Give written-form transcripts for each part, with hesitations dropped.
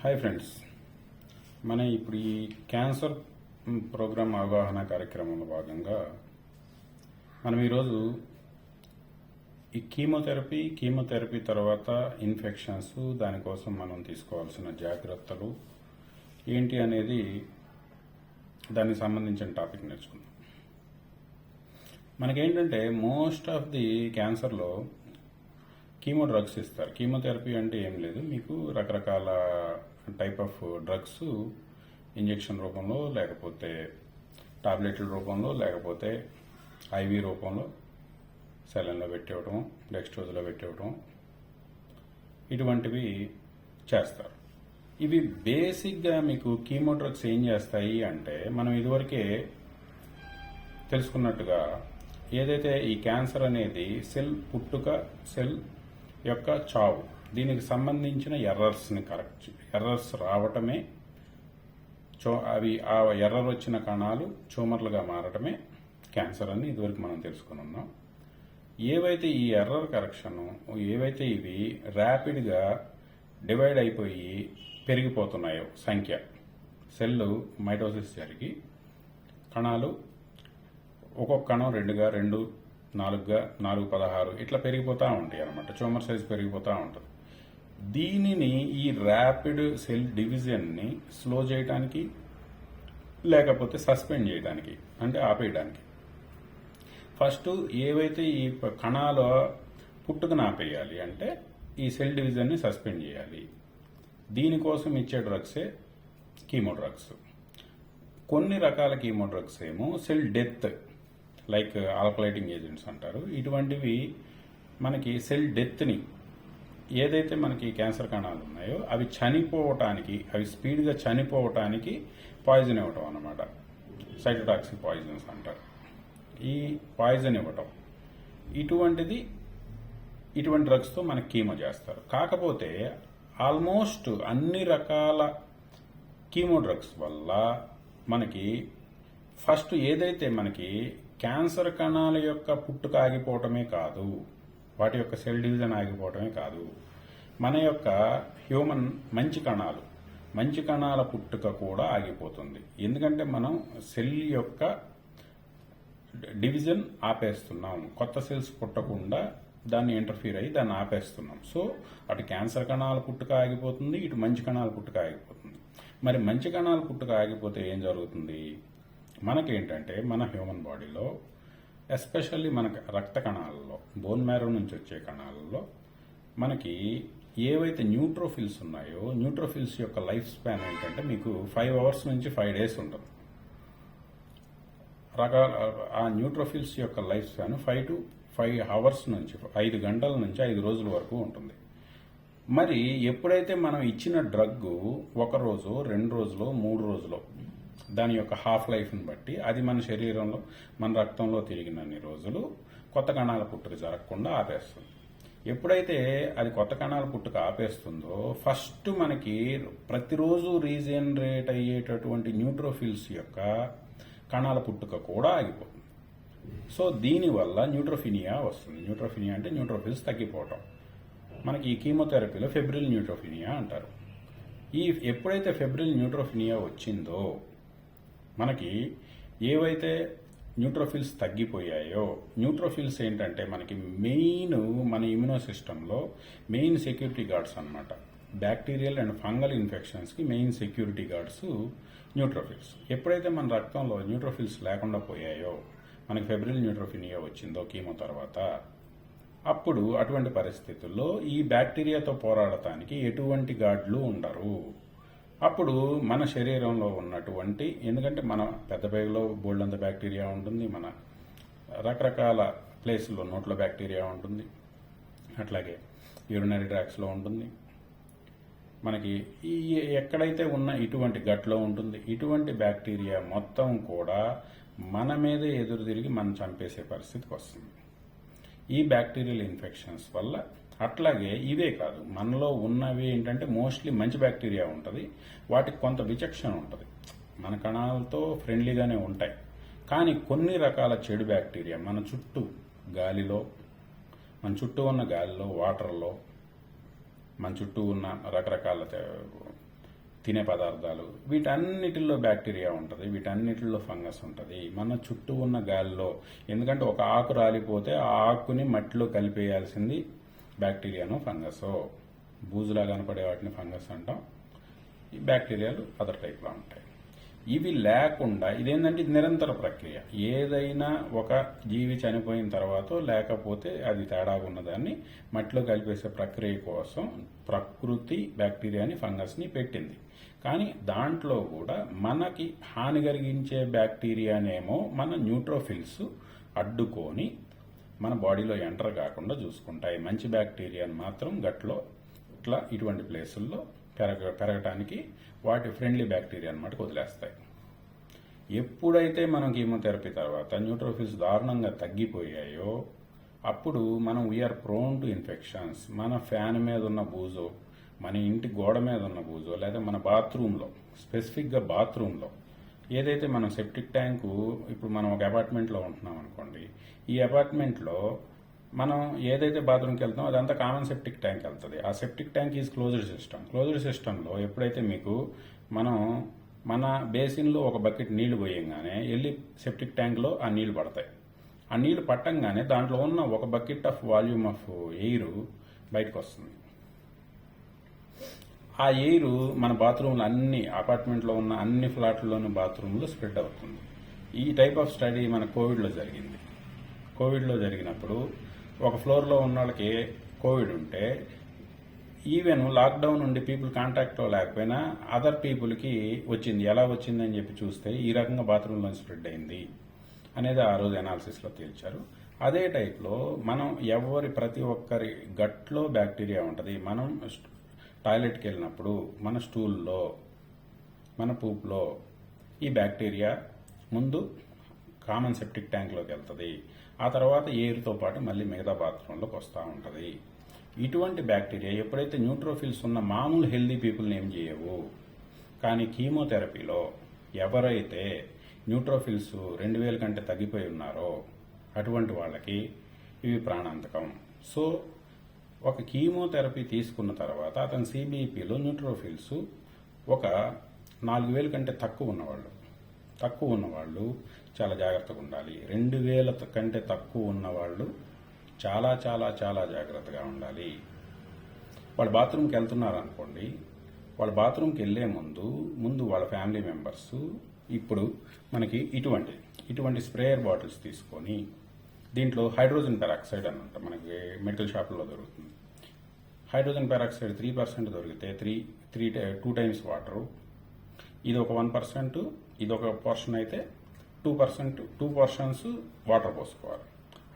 Hi friends, మన ఇప్పుడు ఈ క్యాన్సర్ ప్రోగ్రాం అవగాహన కార్యక్రమంలో భాగంగా మనం ఈరోజు ఈ కీమోథెరపీ తర్వాత ఇన్ఫెక్షన్స్, దానికోసం మనం తీసుకోవాల్సిన జాగ్రత్తలు ఏంటి అనేది దానికి సంబంధించిన టాపిక్ నేర్చుకుందాం. మనకేంటంటే మోస్ట్ ఆఫ్ ది క్యాన్సర్లో కీమో డ్రగ్స్ ఇస్తారు. కీమోథెరపీ అంటే ఏం లేదు, మీకు రకరకాల టైప్ ఆఫ్ డ్రగ్స్ ఇంజెక్షన్ రూపంలో, లేకపోతే టాబ్లెట్ల రూపంలో, లేకపోతే ఐవి రూపంలో సెలన్లో పెట్టివ్వటం, డెక్స్ట్రోజ్లో పెట్టివ్వటం, ఇటువంటివి చేస్తారు. ఇవి బేసిక్గా మీకు కీమో డ్రగ్స్ ఏం చేస్తాయి అంటే, మనం ఇదివరకే తెలుసుకున్నట్టుగా ఏదైతే ఈ క్యాన్సర్ అనేది సెల్ పుట్టుక, సెల్ యొక్క చావు, దీనికి సంబంధించిన ఎర్రర్స్ రావటమే, అవి ఆ ఎర్రర్ వచ్చిన కణాలు ట్యూమర్లుగా మారటమే క్యాన్సర్ అని ఇదివరకు మనం తెలుసుకుని ఉన్నాం. ఏవైతే ఈ ఎర్రర్ కరెక్షన్, ఏవైతే ఇవి ర్యాపిడ్గా డివైడ్ అయిపోయి పెరిగిపోతున్నాయో సంఖ్య, సెల్లు మైటోసిస్ జరిగి కణాలు ఒక్కొక్క కణం 2గా, 2, 4గా, 4, 16 ఇట్లా పెరిగిపోతూ ఉంటాయి అన్నమాట. ట్యూమర్ సైజ్ పెరిగిపోతూ ఉంటుంది. దీనిని ఈ ర్యాపిడ్ సెల్ డివిజన్ని స్లో చేయడానికి, లేకపోతే సస్పెండ్ చేయడానికి, అంటే ఆపేయడానికి, ఫస్ట్ ఏవైతే ఈ కణాల పుట్టుకను ఆపేయాలి అంటే ఈ సెల్ డివిజన్ని సస్పెండ్ చేయాలి. దీనికోసం ఇచ్చే డ్రగ్సే కీమో డ్రగ్స్. కొన్ని రకాల కీమో డ్రగ్స్ ఏమో cell death, like alkylating agents అంటారు. ఇటువంటివి మనకి సెల్ డెత్ని, ఏదైతే మనకి క్యాన్సర్ కణాలు ఉన్నాయో అవి చనిపోవటానికి, అవి స్పీడ్గా చనిపోవటానికి పాయిజన్ ఇవ్వటం అన్నమాట. సైటోటాక్సిక్ పాయిజన్స్ అంటారు. ఈ పాయిజన్ ఇవ్వటం, ఇటువంటి డ్రగ్స్తో మనకి కీమో చేస్తారు. కాకపోతే ఆల్మోస్ట్ అన్ని రకాల కీమో డ్రగ్స్ వల్ల మనకి ఫస్ట్ ఏదైతే మనకి క్యాన్సర్ కణాల యొక్క పుట్టుక ఆగిపోవటమే కాదు, వాటి యొక్క సెల్ డివిజన్ ఆగిపోవటమే కాదు, మన యొక్క హ్యూమన్ మంచి కణాల పుట్టుక కూడా ఆగిపోతుంది. ఎందుకంటే మనం సెల్ యొక్క డివిజన్ ఆపేస్తున్నాం, కొత్త సెల్స్ పుట్టకుండా దాన్ని ఇంటర్ఫీర్ అయ్యి దాన్ని ఆపేస్తున్నాం. సో అటు క్యాన్సర్ కణాల పుట్టుక ఆగిపోతుంది, ఇటు మంచి కణాల పుట్టుక ఆగిపోతుంది. మరి మంచి కణాల పుట్టుక ఆగిపోతే ఏం జరుగుతుంది? మనకేంటంటే మన హ్యూమన్ బాడీలో, ఎస్పెషల్లీ మన రక్త కణాలలో, బోన్ మ్యారో నుంచి వచ్చే కణాలలో మనకి ఏవైతే న్యూట్రోఫిల్స్ ఉన్నాయో, న్యూట్రోఫిల్స్ యొక్క లైఫ్ స్పాన్ ఏంటంటే మీకు 5 hours నుంచి 5 days ఉంటుంది. ఆ న్యూట్రోఫిల్స్ యొక్క లైఫ్ స్పాన్ 5 to 5 hours నుంచి 5 గంటల నుంచి 5 రోజుల వరకు ఉంటుంది. మరి ఎప్పుడైతే మనం ఇచ్చిన డ్రగ్ 1 రోజు, 2 రోజులు, 3 రోజులు, దాని యొక్క హాఫ్ లైఫ్ని బట్టి అది మన శరీరంలో, మన రక్తంలో తిరిగినన్ని రోజులు కొత్త కణాల పుట్టుక జరగకుండా ఆపేస్తుంది. ఎప్పుడైతే అది కొత్త కణాల పుట్టుక ఆపేస్తుందో, ఫస్ట్ మనకి ప్రతిరోజు రీజనరేట్ అయ్యేటటువంటి న్యూట్రోఫిల్స్ యొక్క కణాల పుట్టుక కూడా ఆగిపోతుంది. సో దీనివల్ల న్యూట్రోఫినియా వస్తుంది. న్యూట్రోఫినియా అంటే న్యూట్రోఫిల్స్ తగ్గిపోవటం. మనకి ఈ కీమోథెరపీలో ఫెబ్రిల్ న్యూట్రోఫినియా అంటారు. ఎప్పుడైతే ఫెబ్రిల్ న్యూట్రోఫినియా వచ్చిందో, మనకి ఏవైతే న్యూట్రోఫిల్స్ తగ్గిపోయాయో, న్యూట్రోఫిల్స్ ఏంటంటే మనకి మెయిన్ మన ఇమ్యూనో సిస్టంలో మెయిన్ సెక్యూరిటీ గార్డ్స్ అన్నమాట. బ్యాక్టీరియల్ అండ్ ఫంగల్ ఇన్ఫెక్షన్స్కి మెయిన్ సెక్యూరిటీ గార్డ్స్ న్యూట్రోఫిల్స్. ఎప్పుడైతే మన రక్తంలో న్యూట్రోఫిల్స్ లేకుండా పోయాయో, మనకి ఫెబ్రిల్ న్యూట్రోఫినియా వచ్చిందో కీమో తర్వాత, అప్పుడు అటువంటి పరిస్థితుల్లో ఈ బ్యాక్టీరియాతో పోరాడటానికి ఎటువంటి గార్డులు ఉండరు. అప్పుడు మన శరీరంలో ఉన్నటువంటి, ఎందుకంటే మన పెద్ద పేగులో బోల్డంత బ్యాక్టీరియా ఉంటుంది, మన రకరకాల ప్లేసుల్లో నోట్లో బ్యాక్టీరియా ఉంటుంది, అట్లాగే యూరినరీ ట్రాక్స్లో ఉంటుంది, మనకి ఎక్కడైతే ఉన్న ఇటువంటి గట్లో ఉంటుంది. ఇటువంటి బ్యాక్టీరియా మొత్తం కూడా మన మీదే ఎదురు తిరిగి మనం చంపేసే పరిస్థితికి వస్తుంది ఈ బ్యాక్టీరియల్ ఇన్ఫెక్షన్స్ వల్ల. అట్లాగే ఇవే కాదు, మనలో ఉన్నవి ఏంటంటే మోస్ట్లీ మంచి బ్యాక్టీరియా ఉంటుంది, వాటికి కొంత విచక్షణ ఉంటుంది, మన కణాలతో ఫ్రెండ్లీగానే ఉంటాయి. కానీ కొన్ని రకాల చెడు బ్యాక్టీరియా మన చుట్టూ ఉన్న గాలిలో, వాటర్లో, మన చుట్టూ ఉన్న రకరకాల తినే పదార్థాలు, వీటన్నిటిల్లో బ్యాక్టీరియా ఉంటుంది, వీటన్నిటిల్లో ఫంగస్ ఉంటుంది. మన చుట్టూ ఉన్న గాలిలో, ఎందుకంటే ఒక ఆకు రాలిపోతే ఆ ఆకుని మట్టిలో కలిపేయాల్సింది బ్యాక్టీరియానో ఫంగసో. బూజులా కనపడే వాటిని ఫంగస్ అంటాం. ఈ బ్యాక్టీరియాలు అదర్ టైప్లో ఉంటాయి. ఇవి లేకుండా ఇదేంటంటే ఇది నిరంతర ప్రక్రియ. ఏదైనా ఒక జీవి చనిపోయిన తర్వాత లేకపోతే అది తేడాగా ఉన్నదాన్ని మట్టిలో కలిపేసే ప్రక్రియ కోసం ప్రకృతి బ్యాక్టీరియాని ఫంగస్ని పెట్టింది. కానీ దాంట్లో కూడా మనకి హాని కలిగించే బ్యాక్టీరియానేమో మన న్యూట్రోఫిల్స్ అడ్డుకొని మన బాడీలో ఎంటర్ కాకుండా చూసుకుంటాయి. మంచి బ్యాక్టీరియాని మాత్రం గట్లో ఇట్లా ఇటువంటి ప్లేసుల్లో పెరగటానికి వాటి ఫ్రెండ్లీ బ్యాక్టీరియా అన్నమాట వదిలేస్తాయి. ఎప్పుడైతే మనం కీమోథెరపీ తర్వాత న్యూట్రోఫిల్స్ దారుణంగా తగ్గిపోయాయో అప్పుడు మనం వీఆర్ ప్రోన్ టు ఇన్ఫెక్షన్స్. మన ఫ్యాన్ మీద ఉన్న బూజో, మన ఇంటి గోడ మీద ఉన్న బూజో, లేదా మన బాత్రూంలో, స్పెసిఫిక్గా బాత్రూంలో ఏదైతే మనం సెప్టిక్ ట్యాంకు, ఇప్పుడు మనం ఒక అపార్ట్మెంట్లో ఉంటున్నాం అనుకోండి, ఈ అపార్ట్మెంట్లో మనం ఏదైతే బాత్రూమ్కి వెళ్తామో అదంతా కామన్ సెప్టిక్ ట్యాంక్ వెళ్తుంది. ఆ septic tank is closed system. Closed సిస్టంలో ఎప్పుడైతే మీకు మనం మన బేసిన్లో ఒక బకెట్ నీళ్లు పోయంగానే వెళ్ళి సెప్టిక్ ట్యాంక్లో ఆ నీళ్లు పడతాయి. ఆ నీళ్లు పట్టంగానే దాంట్లో ఉన్న ఒక bucket of volume of air బయటకు వస్తుంది. ఆ ఎయిర్ మన బాత్రూంలో అన్ని అపార్ట్మెంట్లో ఉన్న అన్ని ఫ్లాట్లలోని బాత్రూంలో స్ప్రెడ్ అవుతుంది. ఈ టైప్ ఆఫ్ స్టడీ మన కోవిడ్లో జరిగింది. కోవిడ్లో జరిగినప్పుడు ఒక ఫ్లోర్లో ఉన్న వాళ్ళకి కోవిడ్ ఉంటే ఈవెన్ లాక్డౌన్ నుండి పీపుల్ కాంటాక్ట్లో లేకపోయినా అదర్ పీపుల్కి వచ్చింది. ఎలా వచ్చిందని చెప్పి చూస్తే ఈ రకంగా బాత్రూంలో స్ప్రెడ్ అయింది అనేది ఆ రోజు అనాలిసిస్లో తేల్చారు. అదే టైప్లో మనం ప్రతి ఒక్కరి గట్లో బ్యాక్టీరియా ఉంటుంది. మనం టాయిలెట్కి వెళ్ళినప్పుడు మన స్టూల్లో, మన పూప్లో ఈ బ్యాక్టీరియా ముందు కామన్ సెప్టిక్ ట్యాంక్లోకి వెళ్తుంది. ఆ తర్వాత ఎయిర్తో పాటు మళ్ళీ మిగతా బాత్రూంలోకి వస్తూ ఉంటుంది. ఇటువంటి బ్యాక్టీరియా ఎప్పుడైతే న్యూట్రోఫిల్స్ ఉన్న మామూలు హెల్దీ పీపుల్ని ఏం చేయవు. కానీ కీమోథెరపీలో ఎవరైతే న్యూట్రోఫిల్స్ 2000 కంటే తగ్గిపోయి ఉన్నారో అటువంటి వాళ్ళకి ఇవి ప్రాణాంతకం. సో ఒక కీమోథెరపీ తీసుకున్న తర్వాత అతని సిబిపిలో న్యూట్రోఫిల్స్ ఒక 4000 కంటే తక్కువ ఉన్నవాళ్ళు చాలా జాగ్రత్తగా ఉండాలి. 2000 కంటే తక్కువ ఉన్నవాళ్ళు చాలా చాలా చాలా జాగ్రత్తగా ఉండాలి. వాళ్ళు బాత్రూమ్కి వెళ్తున్నారు అనుకోండి, వాళ్ళ బాత్రూమ్కి వెళ్లే ముందు వాళ్ళ ఫ్యామిలీ మెంబర్స్ ఇప్పుడు మనకి ఇటువంటి స్ప్రేయర్ బాటిల్స్ తీసుకొని దీంట్లో హైడ్రోజన్ పెరాక్సైడ్ అని ఉంటుంది, మనకి మెడికల్ షాపుల్లో దొరుకుతుంది. హైడ్రోజన్ పెరాక్సైడ్ 3% దొరికితే 2 టైమ్స్ వాటరు, ఇది ఒక 1%, ఇది ఒక పోర్షన్ అయితే 2 పోర్షన్స్ వాటర్ పోసుకోవాలి,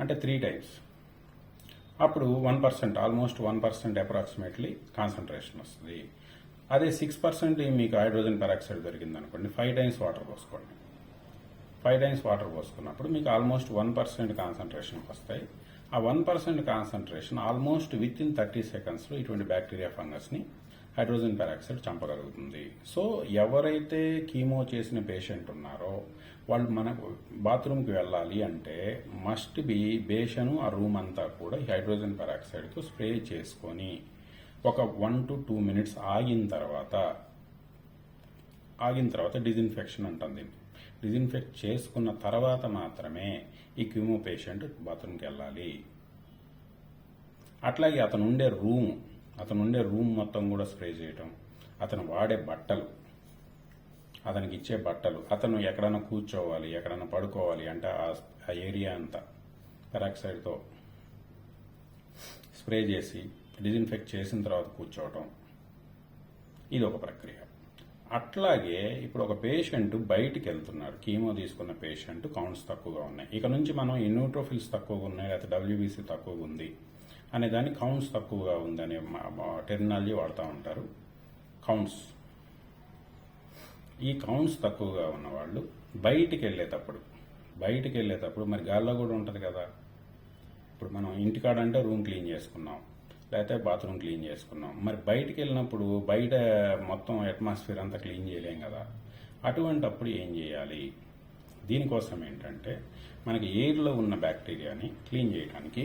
అంటే 3 టైమ్స్. అప్పుడు 1%, ఆల్మోస్ట్ 1% అప్రాక్సిమేట్లీ కాన్సన్ట్రేషన్ వస్తుంది. అదే 6% మీకు హైడ్రోజన్ పెరాక్సైడ్ దొరికింది అనుకోండి, 5 టైమ్స్ వాటర్ పోసుకోండి. 5 టైమ్స్ వాటర్ పోసుకున్నప్పుడు మీకు ఆల్మోస్ట్ 1% కాన్సన్ట్రేషన్కి వస్తాయి. ఆ 1% కాన్సన్ట్రేషన్ ఆల్మోస్ట్ విత్ ఇన్ 30 సెకండ్స్లో ఇటువంటి బ్యాక్టీరియా ఫంగస్ని హైడ్రోజన్ పెరాక్సైడ్ చంపగలుగుతుంది. సో ఎవరైతే కీమో చేసిన పేషెంట్ ఉన్నారో వాళ్ళు మన బాత్రూమ్కి వెళ్ళాలి అంటే మస్ట్ బి బేషను ఆ రూమ్ అంతా కూడా ఈ హైడ్రోజన్ పెరాక్సైడ్తో స్ప్రే చేసుకొని ఒక 1 to 2 minutes ఆగిన తర్వాత డిజిన్ఫెక్షన్ ఉంటుంది. డిజిన్ఫెక్ట్ చేసుకున్న తర్వాత మాత్రమే ఈ కీమో పేషెంట్ బాత్రూమ్కి వెళ్ళాలి. అట్లాగే అతను ఉండే రూమ్ మొత్తం కూడా స్ప్రే చేయటం, అతను వాడే బట్టలు, అతనికి ఇచ్చే బట్టలు, అతను ఎక్కడైనా కూర్చోవాలి, ఎక్కడైనా పడుకోవాలి అంటే ఆ ఏరియా అంతా పెరాక్సైడ్తో స్ప్రే చేసి డిజిన్ఫెక్ట్ చేసిన తర్వాత కూర్చోవటం, ఇది ఒక ప్రక్రియ. అట్లాగే ఇప్పుడు ఒక పేషెంట్ బయటికి వెళ్తున్నాడు, కీమో తీసుకున్న పేషెంట్ కౌంట్స్ తక్కువగా ఉన్నాయి, ఇక నుంచి మనం ఈ న్యూట్రోఫిల్స్ తక్కువగా ఉన్నాయి లేకపోతే డబ్ల్యూబీసీ తక్కువగా ఉంది అనే దాన్ని కౌంట్స్ తక్కువగా ఉంది అనే టెర్మినాలజీ వాడుతూ ఉంటారు. కౌంట్స్, ఈ కౌంట్స్ తక్కువగా ఉన్నవాళ్ళు బయటికి వెళ్ళేటప్పుడు మరి గాల్లో కూడా ఉంటుంది కదా. ఇప్పుడు మనం ఇంటికాడంటే రూమ్ క్లీన్ చేసుకున్నాం, లేకపోతే బాత్రూమ్ క్లీన్ చేసుకున్నాం, మరి బయటికి వెళ్ళినప్పుడు బయట మొత్తం అట్మాస్ఫియర్ అంతా క్లీన్ చేయలేం కదా. అటువంటప్పుడు ఏం చేయాలి? దీనికోసం ఏంటంటే మనకి ఎయిర్లో ఉన్న బ్యాక్టీరియాని క్లీన్ చేయడానికి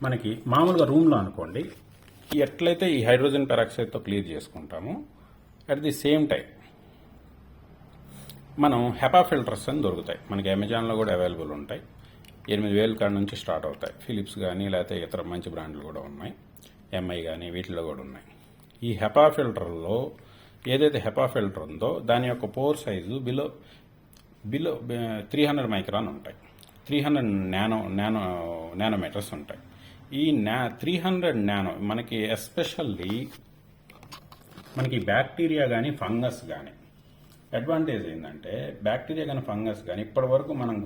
మనకి మామూలుగా రూమ్లో అనుకోండి ఎట్లయితే ఈ హైడ్రోజన్ పెరాక్సైడ్తో క్లియర్ చేసుకుంటామో అట్ ది సేమ్ టైం మనం హెపా ఫిల్టర్స్ అని దొరుకుతాయి, మనకి అమెజాన్లో కూడా అవైలబుల్ ఉంటాయి. 8,000 కాడ నుంచి స్టార్ట్ అవుతాయి. ఫిలిప్స్ కానీ లేకపోతే ఇతర మంచి బ్రాండ్లు కూడా ఉన్నాయి, ఎంఐ కానీ వీటిలో కూడా ఉన్నాయి. ఈ హెపా ఫిల్టర్లో ఏదైతే హెపా ఫిల్టర్ ఉందో దాని యొక్క పోర్ సైజు బిలో 300 మైక్రాన్ ఉంటాయి, 300 నానోమీటర్స్ ఉంటాయి. ఈ 300 నానో మనకి ఎస్పెషల్లీ మనకి బ్యాక్టీరియా కానీ ఫంగస్ కానీ అడ్వాంటేజ్ ఏంటంటే, బ్యాక్టీరియా కానీ ఫంగస్ కానీ ఇప్పటి వరకు మనం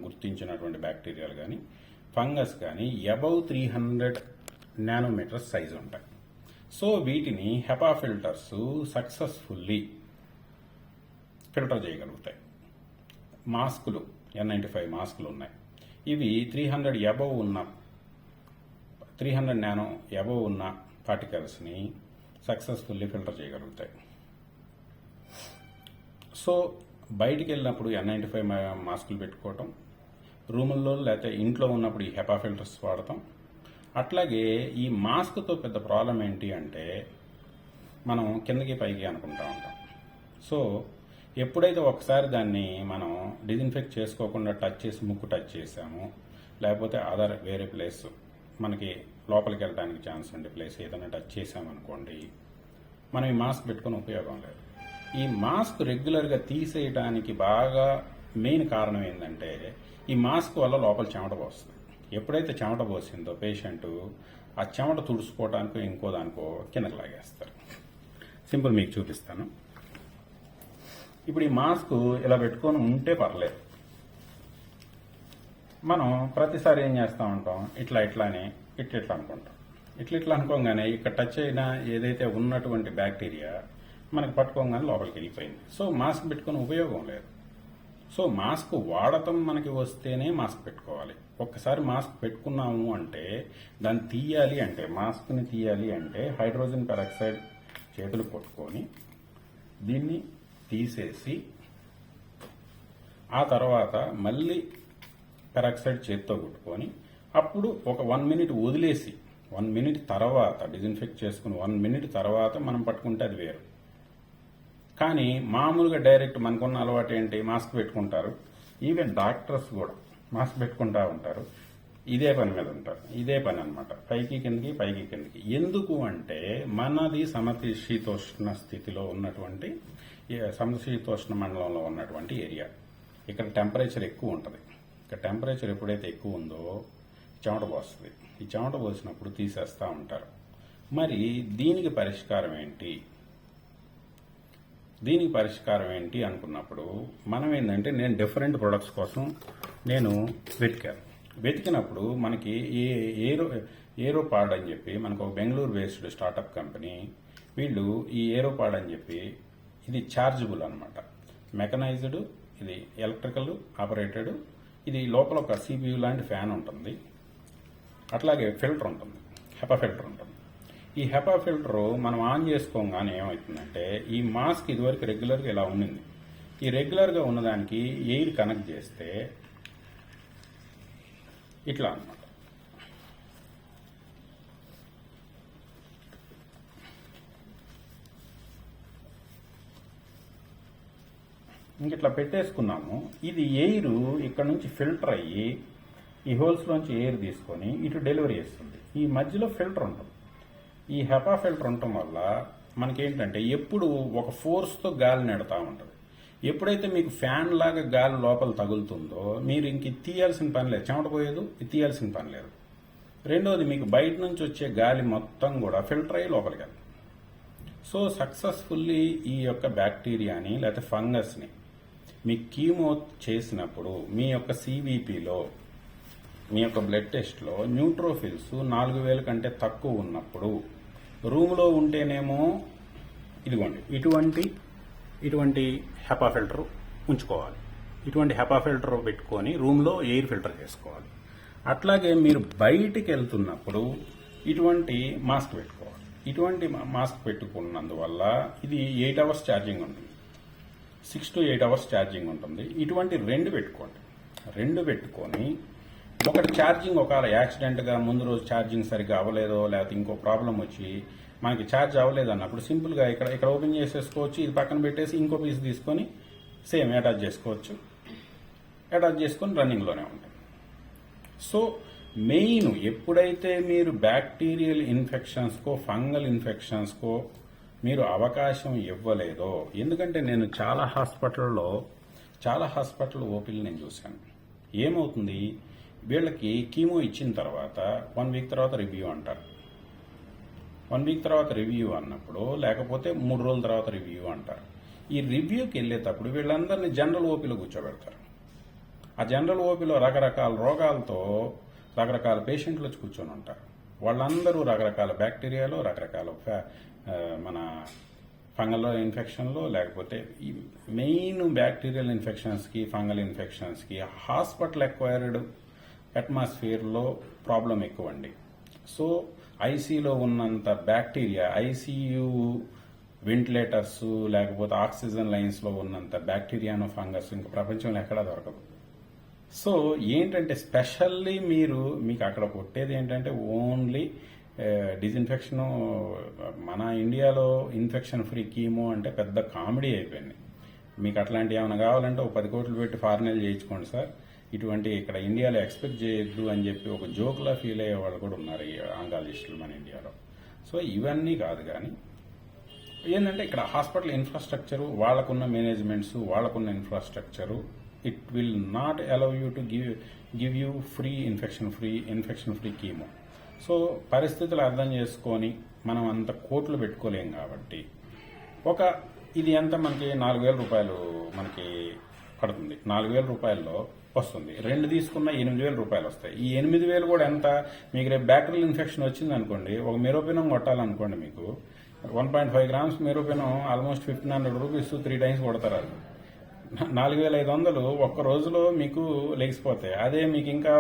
గుర్తించినటువంటి బ్యాక్టీరియాలు కానీ ఫంగస్ కానీ అబౌవ్ 300 నానోమీటర్స్ సైజు ఉంటాయి. సో వీటిని హెపా ఫిల్టర్స్ సక్సెస్ఫుల్లీ ఫిల్టర్ చేయగలుగుతాయి. మాస్కులు N95 మాస్కులు ఉన్నాయి, ఇవి 300 నానో అబవ్ ఉన్న పార్టికల్స్ని సక్సెస్ఫుల్లీ ఫిల్టర్ చేయగలుగుతాయి. సో బయటికి వెళ్ళినప్పుడు N95 మాస్కులు పెట్టుకోవటం, రూముల్లో లేకపోతే ఇంట్లో ఉన్నప్పుడు ఈ హెపా ఫిల్టర్స్ వాడటం. అట్లాగే ఈ మాస్క్తో పెద్ద ప్రాబ్లం ఏంటి అంటే, మనం కిందకి పైకి అనుకుంటా ఉంటాం. సో ఎప్పుడైతే ఒకసారి దాన్ని మనం డిజిన్ఫెక్ట్ చేసుకోకుండా ముక్కు టచ్ చేసామో, లేకపోతే వేరే ప్లేస్ మనకి లోపలికి వెళ్ళడానికి ఛాన్స్ ఉండే ప్లేస్ ఏదైనా టచ్ చేసామనుకోండి, మనం ఈ మాస్క్ పెట్టుకుని ఉపయోగం లేదు. ఈ మాస్క్ రెగ్యులర్గా తీసేయడానికి బాగా మెయిన్ కారణం ఏంటంటే, ఈ మాస్క్ వల్ల లోపల చెమట పోస్తుంది. ఎప్పుడైతే చెమట పోసిందో పేషెంట్ ఆ చెమట తుడుచుకోవడానికో ఇంకో దానికో కిందకి లాగేస్తారు. సింపుల్ మీకు చూపిస్తాను. ఇప్పుడు ఈ మాస్క్ ఇలా పెట్టుకొని ఉంటే పర్లేదు. మనం ప్రతిసారి ఏం చేస్తూ ఉంటాం, ఇట్లా అనుకుంటాం. ఇట్లా అనుకోగానే ఇక్కడ టచ్ అయిన ఏదైతే ఉన్నటువంటి బ్యాక్టీరియా మనకి పట్టుకోగానే లోపలికి వెళ్ళిపోయింది. సో మాస్క్ పెట్టుకుని ఉపయోగం లేదు. సో మాస్క్ వాడటం మనకి వస్తేనే మాస్క్ పెట్టుకోవాలి. ఒక్కసారి మాస్క్ పెట్టుకున్నాము అంటే మాస్క్ని తీయాలి అంటే హైడ్రోజన్ పెరాక్సైడ్ చేతులు కొట్టుకొని దీన్ని తీసేసి ఆ తర్వాత మళ్ళీ పెరాక్సైడ్ చేతితో కొట్టుకొని అప్పుడు ఒక 1 మినిట్ వదిలేసి 1 మినిట్ తర్వాత డిజిన్ఫెక్ట్ చేసుకుని 1 మినిట్ తర్వాత మనం పట్టుకుంటే అది వేరు. కానీ మామూలుగా డైరెక్ట్ మనకున్న అలవాటు ఏంటి, మాస్క్ పెట్టుకుంటారు. ఈవెన్ డాక్టర్స్ కూడా మాస్క్ పెట్టుకుంటా ఉంటారు, ఇదే పని మీద ఉంటారు. ఇదే పని అనమాట, పైకి కిందకి. ఎందుకు అంటే మనది సమశీతోష్ణ స్థితిలో ఉన్నటువంటి సమశీతోష్ణ మండలంలో ఉన్నటువంటి ఏరియా. ఇక్కడ టెంపరేచర్ ఎక్కువ ఉంటుంది. ఇక్కడ టెంపరేచర్ ఎప్పుడైతే ఎక్కువ ఉందో చెమట పోస్తుంది. ఈ చెమట పోసినప్పుడు తీసేస్తూ ఉంటారు. మరి దీనికి పరిష్కారం ఏంటి అనుకున్నప్పుడు మనం ఏంటంటే, నేను డిఫరెంట్ ప్రొడక్ట్స్ కోసం నేను వెతికినప్పుడు మనకి ఏరోపాడ్ అని చెప్పి మనకు ఒక బెంగళూరు బేస్డ్ స్టార్టప్ కంపెనీ, వీళ్ళు ఈ ఏరోపాడ్ అని చెప్పి ఇది ఛార్జబుల్ అనమాట, మెకనైజ్డ్, ఇది ఎలక్ట్రికల్ ఆపరేటెడ్, ఇది లోపల ఒక CPU లాంటి ఫ్యాన్ ఉంటుంది, అట్లాగే ఫిల్టర్ ఉంటుంది, హెపా ఫిల్టర్ ఉంటుంది. ఈ హెపా ఫిల్టర్ మనం ఆన్ చేసుకోగానే ఏమవుతుందంటే, ఈ మాస్క్ ఇదివరకు రెగ్యులర్గా ఇలా ఉండింది, ఈ రెగ్యులర్గా ఉన్నదానికి ఎయిర్ కనెక్ట్ చేస్తే ఇట్లా అన్నమాట. ఇంకిట్లా పెట్టేసుకున్నాము. ఇది ఎయిర్ ఇక్కడ నుంచి ఫిల్టర్ అయ్యి ఈ హోల్స్లోంచి ఎయిర్ తీసుకొని ఇటు డెలివరీ చేస్తుంది. ఈ మధ్యలో ఫిల్టర్ ఉంటుంది. ఈ హెపా ఫిల్టర్ ఉండటం వల్ల మనకేంటంటే ఎప్పుడు ఒక ఫోర్స్తో గాలి నెడతా ఉంటుంది. ఎప్పుడైతే మీకు ఫ్యాన్ లాగా గాలి లోపల తగులుతుందో మీరు ఇంక తీయాల్సిన పని లేదు, చెమట పోయేది, తీయాల్సిన పని లేదు. రెండోది, మీకు బయట నుంచి వచ్చే గాలి మొత్తం కూడా ఫిల్టర్ అయ్యి లోపలికి వెళ్తుంది. సో సక్సెస్ఫుల్లీ ఈ యొక్క బ్యాక్టీరియాని లేకపోతే ఫంగస్ని మీ కీమో చేసినప్పుడు మీ యొక్క CVPలో మీ యొక్క బ్లడ్ టెస్ట్లో న్యూట్రోఫిల్స్ 4,000 కంటే తక్కువ ఉన్నప్పుడు రూమ్లో ఉంటేనేమో ఇదిగోండి ఇటువంటి హెపా ఫిల్టర్ ఉంచుకోవాలి. ఇటువంటి హెపా ఫిల్టర్ పెట్టుకొని రూమ్లో ఎయిర్ ఫిల్టర్ చేసుకోవాలి. అట్లాగే మీరు బయటికి వెళ్తున్నప్పుడు ఇటువంటి మాస్క్ పెట్టుకోవాలి. ఇటువంటి మాస్క్ పెట్టుకున్నందువల్ల ఇది 8 అవర్స్ ఛార్జింగ్ ఉంటుంది, 6 to 8 అవర్స్ ఛార్జింగ్ ఉంటుంది. ఇటువంటి 2 పెట్టుకోండి. 2 పెట్టుకొని ఒకటి ఛార్జింగ్ ఒకవేళ యాక్సిడెంట్గా ముందు రోజు ఛార్జింగ్ సరిగ్గా అవ్వలేదో లేకపోతే ఇంకో ప్రాబ్లం వచ్చి మనకి ఛార్జ్ అవ్వలేదు అన్నప్పుడు సింపుల్గా ఇక్కడ ఇక్కడ ఓపెన్ చేసేసుకోవచ్చు, ఇది పక్కన పెట్టేసి ఇంకో పీస్ తీసుకొని సేమ్ అటాచ్ చేసుకోవచ్చు, అటాచ్ చేసుకొని రన్నింగ్లోనే ఉంటుంది. సో మెయిన్ ఎప్పుడైతే మీరు బ్యాక్టీరియల్ ఇన్ఫెక్షన్స్కో ఫంగల్ ఇన్ఫెక్షన్స్కో మీరు అవకాశం ఇవ్వలేదో, ఎందుకంటే నేను చాలా హాస్పిటల్ ఓపీలు నేను చూశాను. ఏమవుతుంది, వీళ్ళకి కీమో ఇచ్చిన తర్వాత 1 వీక్ తర్వాత రివ్యూ అంటారు. 1 వీక్ తర్వాత రివ్యూ అన్నప్పుడు, లేకపోతే 3 రోజుల తర్వాత రివ్యూ అంటారు. ఈ రివ్యూకి వెళ్ళేటప్పుడు వీళ్ళందరినీ జనరల్ ఓపీలో కూర్చోబెడతారు. ఆ జనరల్ ఓపీలో రకరకాల రోగాలతో రకరకాల పేషెంట్లు వచ్చి కూర్చొని ఉంటారు. వాళ్ళందరూ రకరకాల బ్యాక్టీరియాలో, రకరకాల మన ఫంగల్ ఇన్ఫెక్షన్లో, లేకపోతే ఈ మెయిన్ బ్యాక్టీరియల్ ఇన్ఫెక్షన్స్కి ఫంగల్ ఇన్ఫెక్షన్స్కి హాస్పిటల్ ఎక్వైర్డ్ అట్మాస్ఫియర్లో ప్రాబ్లం ఎక్కువ అండి. సో ఐసీలో ఉన్నంత బ్యాక్టీరియా, ఐసీయూ వెంటిలేటర్స్ లేకపోతే ఆక్సిజన్ లైన్స్లో ఉన్నంత బ్యాక్టీరియాను ఫంగస్ ఇంకా ప్రపంచంలో ఎక్కడా దొరకదు. సో ఏంటంటే స్పెషల్లీ మీకు అక్కడ కొట్టేది ఏంటంటే ఓన్లీ డిజిన్ఫెక్షను. మన ఇండియాలో ఇన్ఫెక్షన్ ఫ్రీ కీమో అంటే పెద్ద కామెడీ అయిపోయింది. మీకు అట్లాంటి ఏమైనా కావాలంటే ఒక 10 కోట్లు పెట్టి ఫారినల్ చేయించుకోండి సార్, ఇటువంటి ఇక్కడ ఇండియాలో ఎక్స్పెక్ట్ చేయొద్దు అని చెప్పి ఒక జోక్లా ఫీల్ అయ్యే వాళ్ళు కూడా ఉన్నారు ఈ ఆంకాలజిస్టులు మన ఇండియాలో. సో ఇవన్నీ కాదు, కానీ ఏంటంటే ఇక్కడ హాస్పిటల్ ఇన్ఫ్రాస్ట్రక్చరు, వాళ్ళకున్న మేనేజ్మెంట్స్, వాళ్ళకున్న infrastructure, it will not allow you to give you infection free chemo. So పరిస్థితులు అర్థం చేసుకొని మనం అంత కోట్లు పెట్టుకోలేం కాబట్టి ఇది ఎంత మనకి 4,000 రూపాయలు మనకి పడుతుంది. 4,000 రూపాయల్లో వస్తుంది. 2 తీసుకున్న 8,000 రూపాయలు వస్తాయి. ఈ 8,000 కూడా ఎంత, మీకు రేపు బ్యాక్టీరియల్ ఇన్ఫెక్షన్ వచ్చింది అనుకోండి, ఒక మెరోపినం కొట్టాలనుకోండి, మీకు 1.5 గ్రామ్స్ మెరోపినం ఆల్మోస్ట్ 1,500 రూపీస్ 3 టైమ్స్ కొడతారు. 4,500 ఒక్క రోజులో మీకు లెగిసిపోతాయి. అదే మీకు ఇంకా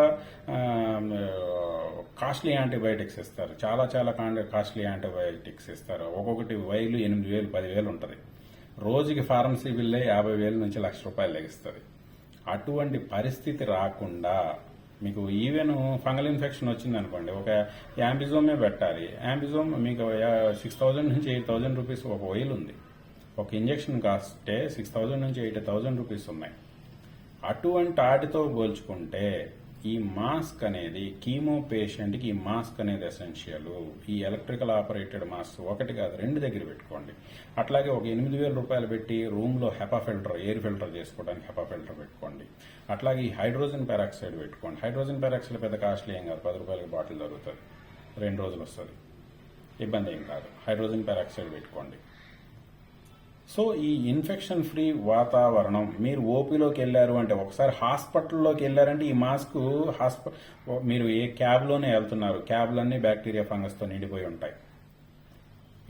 కాస్ట్లీ యాంటీబయాటిక్స్ ఇస్తారు, చాలా కాస్ట్లీ యాంటీబయాటిక్స్ ఇస్తారు. ఒక్కొక్కటి వైలు 8,000 10,000 ఉంటుంది. రోజుకి ఫార్మసీ బిల్లే 50,000 నుంచి ₹1,00,000 లెగిస్తుంది. అటువంటి పరిస్థితి రాకుండా మీకు ఈవెన్ ఫంగల్ ఇన్ఫెక్షన్ వచ్చింది అనుకోండి, ఒక యాంబిజోమే పెట్టాలి. యాంబిజోమ్ మీకు 6,000 నుంచి 8,000 రూపీస్ ఒక వైల్ ఉంది. ఒక ఇంజెక్షన్ కాస్టే 6,000 నుంచి 8,000 రూపీస్ ఉన్నాయి. అటువంటి వాటితో పోల్చుకుంటే ఈ మాస్క్ అనేది, కీమో పేషెంట్కి ఈ మాస్క్ అనేది ఎసెన్షియల్. ఈ ఎలక్ట్రికల్ ఆపరేటెడ్ మాస్క్ ఒకటి కాదు 2 దగ్గర పెట్టుకోండి. అట్లాగే ఒక 8,000 రూపాయలు పెట్టి రూమ్లో హెపా ఫిల్టర్, ఎయిర్ ఫిల్టర్ చేసుకోవడానికి హెపా ఫిల్టర్ పెట్టుకోండి. అట్లాగే ఈ హైడ్రోజన్ పెరాక్సైడ్ పెట్టుకోండి. హైడ్రోజన్ పెరాక్సైడ్ పెద్ద కాస్ట్లీ ఏం కాదు, 10 రూపాయలకి బాటిల్ దొరుకుతుంది, 2 రోజులు వస్తుంది, ఇబ్బంది ఏం కాదు. హైడ్రోజన్ పెరాక్సైడ్ పెట్టుకోండి. సో ఈ ఇన్ఫెక్షన్ ఫ్రీ వాతావరణం, మీరు ఓపీలోకి వెళ్ళారు అంటే, ఒకసారి హాస్పిటల్లోకి వెళ్ళారంటే ఈ మాస్క్ మీరు ఏ క్యాబ్లోనే వెళ్తున్నారు, క్యాబ్లన్నీ బ్యాక్టీరియా ఫంగస్తో నిండిపోయి ఉంటాయి.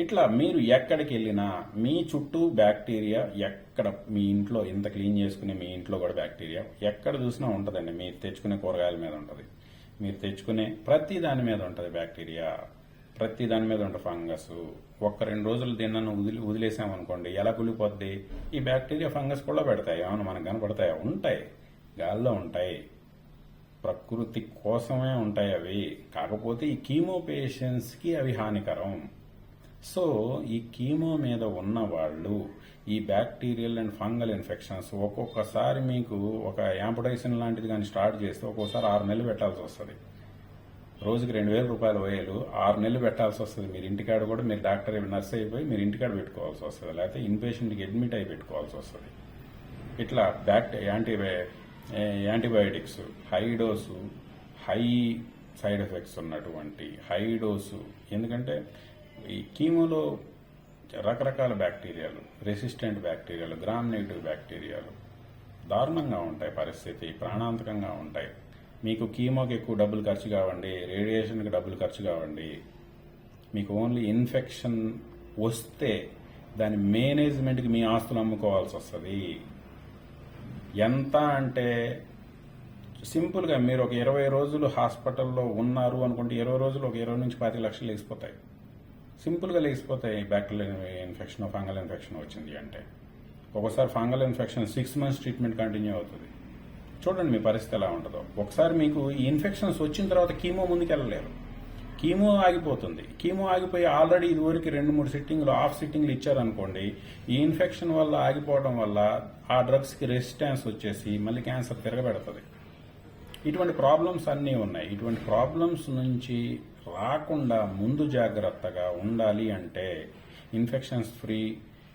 ఇట్లా మీరు ఎక్కడికి వెళ్ళినా మీ చుట్టూ బ్యాక్టీరియా, ఎక్కడ మీ ఇంట్లో ఇంత క్లీన్ చేసుకునే మీ ఇంట్లో కూడా బ్యాక్టీరియా ఎక్కడ చూసినా ఉంటుందండి. మీరు తెచ్చుకునే కూరగాయల మీద ఉంటుంది, మీరు తెచ్చుకునే ప్రతి దాని మీద ఉంటుంది బ్యాక్టీరియా, ప్రతి దాని మీద ఉంటుంది ఫంగస్. 1-2 రోజులు దీన్ని వదిలేసామనుకోండి, ఎలా కులిపోద్ది? ఈ బ్యాక్టీరియా ఫంగస్ కూడా పెడతాయి. ఏమన్నా మనకు కనపడతాయా? ఉంటాయి, గాల్లో ఉంటాయి, ప్రకృతి కోసమే ఉంటాయి అవి. కాకపోతే ఈ కీమో పేషెంట్స్కి అవి హానికరం. సో ఈ కీమో మీద ఉన్న వాళ్ళు ఈ బ్యాక్టీరియల్ అండ్ ఫంగల్ ఇన్ఫెక్షన్స్ ఒక్కొక్కసారి మీకు ఒక యాంపటైసిన్ లాంటిది కానీ స్టార్ట్ చేస్తే ఒక్కోసారి 6 నెలలు పెట్టాల్సి వస్తుంది. రోజుకి 2,000 రూపాయలు వేలు 6 నెలలు పెట్టాల్సి వస్తుంది. మీరు ఇంటికాడ కూడా, మీరు డాక్టర్ నర్స్ అయిపోయి మీరు ఇంటికాడ పెట్టుకోవాల్సి వస్తుంది, లేకపోతే ఇన్ పేషెంట్కి అడ్మిట్ అయి పెట్టుకోవాల్సి వస్తుంది. ఇట్లా antibiotics high dose, high side effects ఉన్నటువంటి హై డోసు. ఎందుకంటే ఈ కీమోలో రకరకాల బ్యాక్టీరియాలు, రెసిస్టెంట్ బ్యాక్టీరియాలు, గ్రామ్ నెగిటివ్ బ్యాక్టీరియాలు దారుణంగా ఉంటాయి, పరిస్థితి ప్రాణాంతకంగా ఉంటాయి. మీకు కీమోకి ఎక్కువ డబ్బులు ఖర్చు కావండి, రేడియేషన్కి డబ్బులు ఖర్చు కావండి. మీకు ఓన్లీ ఇన్ఫెక్షన్ వస్తే దాని మేనేజ్మెంట్కి మీ ఆస్తులు అమ్ముకోవాల్సి వస్తుంది. ఎంత అంటే సింపుల్గా మీరు ఒక 20 రోజులు హాస్పిటల్లో ఉన్నారు అనుకుంటే 20 రోజులు ఒక 20 నుంచి 25 లక్షలు లేచిపోతాయి. సింపుల్గా లేచిపోతాయి. బ్యాక్టీరియల్ ఇన్ఫెక్షన్, ఫంగల్ ఇన్ఫెక్షన్ వచ్చింది అంటే. ఒకసారి fungal infection 6 months treatment continue అవుతుంది. చూడండి మీ పరిస్థితి ఎలా ఉంటుందో. ఒకసారి మీకు ఈ ఇన్ఫెక్షన్స్ వచ్చిన తర్వాత కీమో ముందుకెళ్ళలేరు. కీమో ఆగిపోతుంది. కీమో ఆగిపోయి ఆల్రెడీ ఇదివరకు 2-3 సిట్టింగ్లు ఆఫ్ సిట్టింగ్లు ఇచ్చారనుకోండి, ఈ ఇన్ఫెక్షన్ వల్ల ఆగిపోవడం వల్ల ఆ డ్రగ్స్కి రెసిస్టెన్స్ వచ్చేసి మళ్ళీ క్యాన్సర్ తిరగబెడుతుంది. ఇటువంటి ప్రాబ్లమ్స్ అన్నీ ఉన్నాయి. ఇటువంటి ప్రాబ్లమ్స్ నుంచి రాకుండా ముందు జాగ్రత్తగా ఉండాలి అంటే ఇన్ఫెక్షన్స్ ఫ్రీ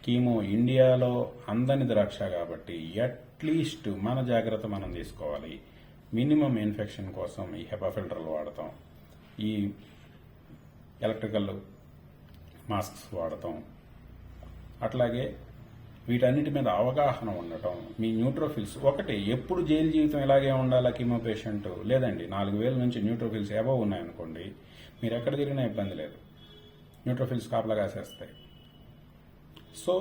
కీమో ఇండియాలో అందని ద్రాక్ష కాబట్టి అట్లీస్ట్ మన జాగ్రత్త మనం తీసుకోవాలి. మినిమం ఇన్ఫెక్షన్ కోసం ఈ హెపా ఫిల్టర్లు వాడతాం, ఈ ఎలక్ట్రికల్ మాస్క్స్ వాడతాం, అట్లాగే వీటన్నిటి మీద అవగాహన ఉండటం. మీ న్యూట్రోఫిల్స్ ఒకటి ఎప్పుడు జైలు జీవితం ఇలాగే ఉండాలా కీమో పేషెంట్ లేదండి. 4,000 నుంచి న్యూట్రోఫిల్స్ అబవ్ ఉన్నాయనుకోండి, మీరు ఎక్కడ తిరిగినా ఇబ్బంది లేదు, న్యూట్రోఫిల్స్ కాపలా కాసేస్తాయి. సో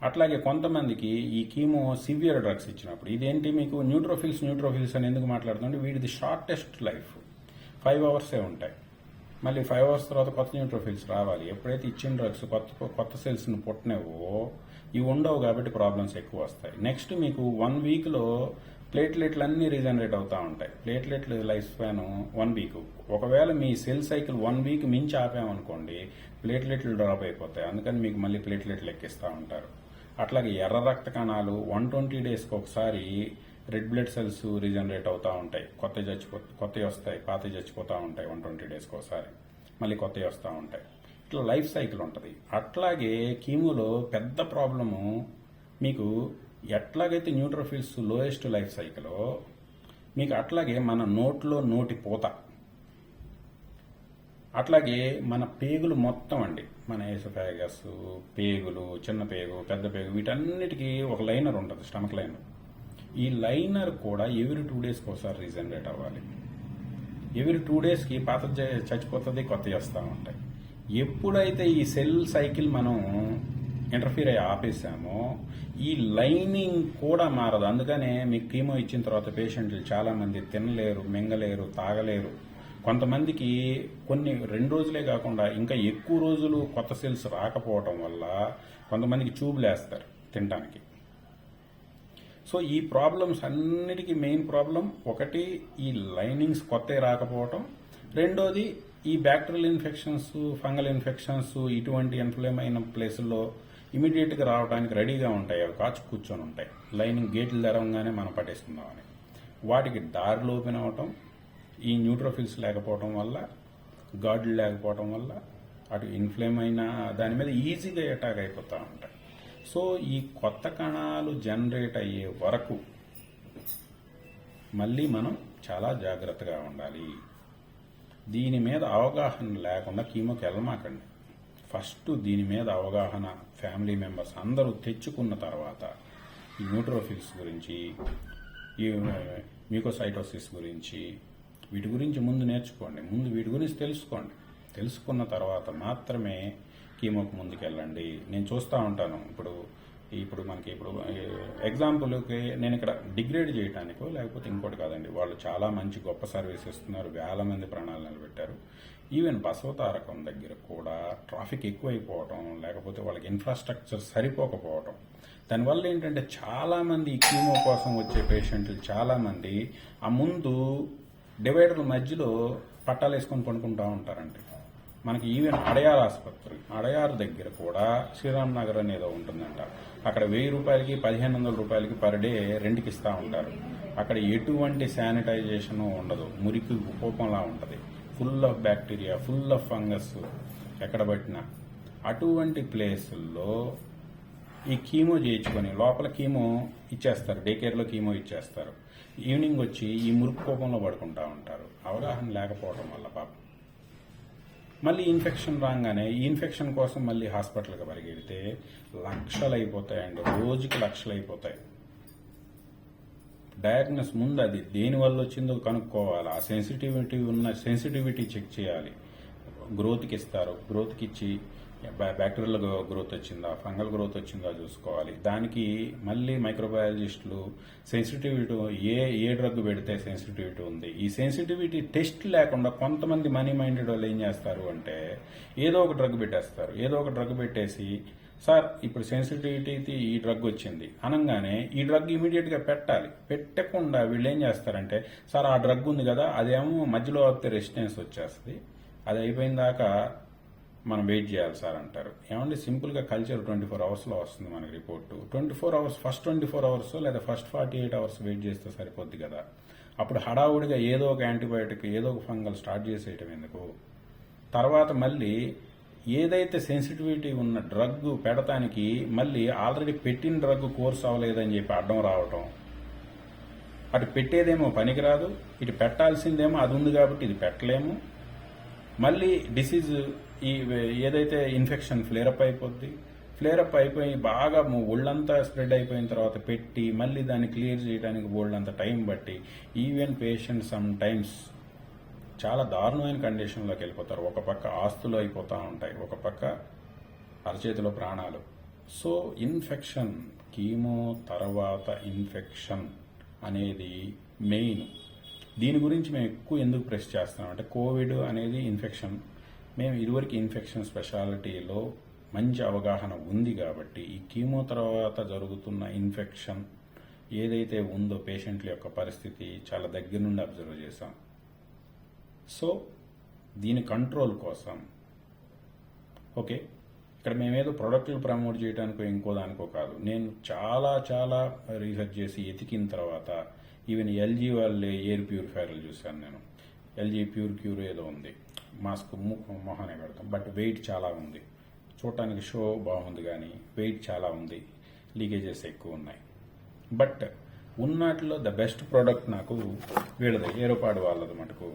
అట్లాగే కొంతమందికి ఈ కీమో సివియర్ డ్రగ్స్ ఇచ్చినప్పుడు ఇదేంటి మీకు న్యూట్రోఫిల్స్ అని ఎందుకు మాట్లాడుతుంటే వీటిది షార్టెస్ట్ లైఫ్ 5 అవర్సే ఉంటాయి. మళ్ళీ 5 అవర్స్ తర్వాత కొత్త న్యూట్రోఫిల్స్ రావాలి. ఎప్పుడైతే ఇచ్చిన డ్రగ్స్ కొత్త సెల్స్ని పుట్టనేవో ఇవి ఉండవు కాబట్టి ప్రాబ్లమ్స్ ఎక్కువ వస్తాయి. నెక్స్ట్ మీకు 1 వీక్లో ప్లేట్లెట్లు అన్నీ రీజనరేట్ అవుతూ ఉంటాయి. ప్లేట్లెట్లు లైఫ్ స్పాన్ 1 వీక్. ఒకవేళ మీ సెల్ సైకిల్ 1 వీక్ మించి ఆపామనుకోండి ప్లేట్లెట్లు డ్రాప్ అయిపోతాయి. అందుకని మీకు మళ్ళీ ప్లేట్లెట్లు ఎక్కిస్తూ ఉంటారు. అట్లాగే ఎర్ర రక్త కణాలు 120 డేస్కి ఒకసారి రెడ్ బ్లడ్ సెల్స్ రీజనరేట్ అవుతూ ఉంటాయి. కొత్తవి వస్తాయి, పాతవి చచ్చిపోతూ ఉంటాయి. 120 డేస్కి ఒకసారి మళ్ళీ కొత్తవి వస్తూ ఉంటాయి. ఇట్లా లైఫ్ సైకిల్ ఉంటుంది. అట్లాగే కీమోలో పెద్ద ప్రాబ్లము మీకు ఎట్లాగైతే న్యూట్రోఫిల్స్ లోయెస్ట్ లైఫ్ సైకిల్ మీకు అట్లాగే మన నోటి పూత, అట్లాగే మన పేగులు మొత్తం అండి, మన ఎసోఫాగస్ పేగులు, చిన్న పేగు, పెద్ద పేగు, వీటన్నిటికీ ఒక లైనర్ ఉంటుంది, స్టమక్ లైనర్. ఈ లైనర్ కూడా ఎవ్రీ 2 డేస్కి ఒకసారి రీజనరేట్ అవ్వాలి. ఎవ్రీ 2 డేస్కి పాత చచ్చిపోతుంది, కొత్తవి వస్తూ ఉంటాయి. ఎప్పుడైతే ఈ సెల్ సైకిల్ మనం ఇంటర్ఫీర్ అయ్యి ఆపేసామో ఈ లైనింగ్ కూడా మారదు. అందుకనే మీకు కీమో ఇచ్చిన తర్వాత పేషెంట్లు చాలామంది తినలేరు, మింగలేరు, తాగలేరు. కొంతమందికి 2 రోజులే కాకుండా ఇంకా ఎక్కువ రోజులు కొత్త సెల్స్ రాకపోవటం వల్ల కొంతమందికి ట్యూబ్లు వేస్తారు తినడానికి. సో ఈ ప్రాబ్లమ్స్ అన్నిటికీ మెయిన్ ప్రాబ్లం ఒకటి ఈ లైనింగ్స్ కొత్తవి రాకపోవటం, రెండోది ఈ బ్యాక్టీరియల్ ఇన్ఫెక్షన్స్, ఫంగల్ ఇన్ఫెక్షన్స్ ఇటువంటి ఇన్ఫ్లేమ్ అయిన ప్లేసుల్లో ఇమీడియట్గా రావడానికి రెడీగా ఉంటాయి. అవి కాచు కూర్చొని ఉంటాయి. లైనింగ్ గేట్లు తెరవగానే మనం పట్టేసుకుందామని వాటికి దారిలో ఓపెన్ అవటం, ఈ న్యూట్రోఫిల్స్ లేకపోవడం వల్ల, గాడ్లు లేకపోవడం వల్ల అటు ఇన్ఫ్లేమ్ అయిన దాని మీద ఈజీగా అటాక్ అయిపోతూ ఉంటాయి. సో ఈ కొత్త కణాలు జనరేట్ అయ్యే వరకు మళ్ళీ మనం చాలా జాగ్రత్తగా ఉండాలి. దీని మీద అవగాహన లేకుండా కీమోకి వెళ్ళమాకండి. ఫస్ట్ దీని మీద అవగాహన ఫ్యామిలీ మెంబర్స్ అందరూ తెచ్చుకున్న తర్వాత ఈ న్యూట్రోఫిల్స్ గురించి, ఈ మ్యూకోసైటోసిస్ గురించి, వీటి గురించి ముందు నేర్చుకోండి. ముందు వీటి గురించి తెలుసుకోండి. తెలుసుకున్న తర్వాత మాత్రమే కీమోకి ముందుకెళ్ళండి. నేను చూస్తూ ఉంటాను ఇప్పుడు మనకి ఎగ్జాంపుల్కి నేను ఇక్కడ డిగ్రేడ్ చేయడానికో లేకపోతే ఇంకోటి కాదండి, వాళ్ళు చాలా మంచి గొప్ప సర్వీస్ ఇస్తున్నారు, వేల మంది ప్రాణాలు నిలబెట్టారు. ఈవెన్ బసవతారకం దగ్గర కూడా ట్రాఫిక్ ఎక్కువైపోవటం, లేకపోతే వాళ్ళకి ఇన్ఫ్రాస్ట్రక్చర్ సరిపోకపోవటం, దానివల్ల ఏంటంటే చాలామంది ఈ కీమో కోసం వచ్చే పేషెంట్లు చాలామంది ఆ ముందు డివైడర్ల మధ్యలో పట్టాలు వేసుకొని పడుకుంటూ ఉంటారండి. మనకి ఈవెన్ అడయార్ ఆసుపత్రి, అడయార్ దగ్గర కూడా శ్రీరామ్ నగర్ అనేది ఉంటుందంట. అక్కడ 1000 రూపాయలకి 1500 రూపాయలకి పర్ డే రెంట్కి ఇస్తూ ఉంటారు. అక్కడ ఎటువంటి శానిటైజేషన్ ఉండదు, మురికి కోపంలా ఉంటుంది, full of bacteria, full of fungus ఎక్కడ పట్టినా. అటువంటి ప్లేసుల్లో ఈ కీమో చేయించుకొని లోపల కీమో ఇచ్చేస్తారు, డే కేర్లో కీమో ఇచ్చేస్తారు. ఈవినింగ్ వచ్చి ఈ మురికి కోపంలో పడుకుంటూ ఉంటారు, అవగాహన లేకపోవడం వల్ల పాపం. మళ్ళీ ఇన్ఫెక్షన్ రాగానే ఈ ఇన్ఫెక్షన్ కోసం మళ్ళీ హాస్పిటల్కి పరిగెడితే లక్షలు అయిపోతాయండి, రోజుకి లక్షలు అయిపోతాయి. డయాగ్నోస్ ముందు అది దేనివల్ల వచ్చిందో కనుక్కోవాలి. ఆ సెన్సిటివిటీ చెక్ చేయాలి. గ్రోత్కి ఇస్తారు, గ్రోత్కి ఇచ్చి బ్యాక్టీరియల్ గ్రోత్ వచ్చిందా, ఫంగల్ గ్రోత్ వచ్చిందా చూసుకోవాలి. దానికి మళ్ళీ మైక్రోబయాలజిస్టులు సెన్సిటివిటీ ఏ డ్రగ్ పెడితే సెన్సిటివిటీ ఉంది, ఈ సెన్సిటివిటీ టెస్ట్ లేకుండా కొంతమంది మనీ మైండెడ్ వాళ్ళు ఏం చేస్తారు అంటే ఏదో ఒక డ్రగ్ పెట్టేస్తారు. ఏదో ఒక డ్రగ్ పెట్టేసి సార్ ఇప్పుడు సెన్సిటివిటీ ఈ డ్రగ్ వచ్చింది అనగానే ఈ డ్రగ్ ఇమీడియట్గా పెట్టాలి. పెట్టకుండా వీళ్ళు ఏం చేస్తారంటే సార్ ఆ డ్రగ్ ఉంది కదా, అదేమో మధ్యలో ఆపితే రెసిస్టెన్స్ వచ్చేస్తుంది, అది అయిపోయిన దాకా మనం వెయిట్ చేయాలి సార్ అంటారు. ఏమంటే సింపుల్గా కల్చర్ 24 అవర్స్లో వస్తుంది మనకి రిపోర్టు. 24 అవర్స్, ఫస్ట్ 24 అవర్స్ లేదా ఫస్ట్ 48 అవర్స్ వెయిట్ చేస్తే సరిపోద్ది కదా. అప్పుడు హడావుడిగా ఏదో ఒక యాంటీబయాటిక్, ఏదో ఒక ఫంగల్ స్టార్ట్ చేసేయటం ఎందుకు? తర్వాత మళ్ళీ ఏదైతే సెన్సిటివిటీ ఉన్న డ్రగ్ పెడతానికి మళ్ళీ ఆల్రెడీ పెట్టిన డ్రగ్ కోర్స్ అవ్వలేదని చెప్పి అడ్డం రావటం. అటు పెట్టేదేమో పనికిరాదు, ఇటు పెట్టాల్సిందేమో అది ఉంది కాబట్టి ఇది పెట్టలేము. మళ్ళీ డిసీజ్ ఈ ఏదైతే ఇన్ఫెక్షన్ ఫ్లేరప్ అయిపోద్ది. ఫ్లేరప్ అయిపోయి బాగా ఒళ్ళంతా స్ప్రెడ్ అయిపోయిన తర్వాత పెట్టి మళ్ళీ దాన్ని క్లియర్ చేయడానికి ఒళ్ళంత టైం బట్టి ఈవెన్ పేషెంట్ సమ్ టైమ్స్ చాలా దారుణమైన కండిషన్లోకి వెళ్ళిపోతారు. ఒక పక్క ఆస్తులు అయిపోతూ ఉంటాయి, ఒక పక్క అరచేతిలో ప్రాణాలు. సో ఇన్ఫెక్షన్, కీమో తర్వాత ఇన్ఫెక్షన్ అనేది మెయిన్. దీని గురించి మేము ఎక్కువ ఎందుకు ప్రెస్ చేస్తున్నాం అంటే కోవిడ్ అనేది ఇన్ఫెక్షన్. మేము ఇదివరకు ఇన్ఫెక్షన్ స్పెషాలిటీలో మంచి అవగాహన ఉంది కాబట్టి ఈ కీమో తర్వాత జరుగుతున్న ఇన్ఫెక్షన్ ఏదైతే ఉందో పేషెంట్ల యొక్క పరిస్థితి చాలా దగ్గర నుండి అబ్జర్వ్ చేశాం. సో దీని కంట్రోల్ కోసం ఓకే, ఇక్కడ మేమేదో ప్రొడక్ట్లు ప్రమోట్ చేయడానికో ఇంకో దానికో కాదు. నేను చాలా చాలా రీసెర్చ్ చేసి ఎతికిన తర్వాత ఈవెన్ ఎల్జీ వాళ్ళే ఎయిర్ ప్యూరిఫైయర్లు చూశాను నేను. ఎల్జీ ప్యూర్ క్యూర్ ఏదో ఉంది, మాస్క్ మొహానే పెడతాం, బట్ వెయిట్ చాలా ఉంది. చూడటానికి షో బాగుంది కానీ వెయిట్ చాలా ఉంది, లీకేజెస్ ఎక్కువ ఉన్నాయి. బట్ ఉన్నట్లో ద బెస్ట్ ప్రోడక్ట్ నాకు వీళ్ళది ఏరోపాడు వాళ్ళది మటుకు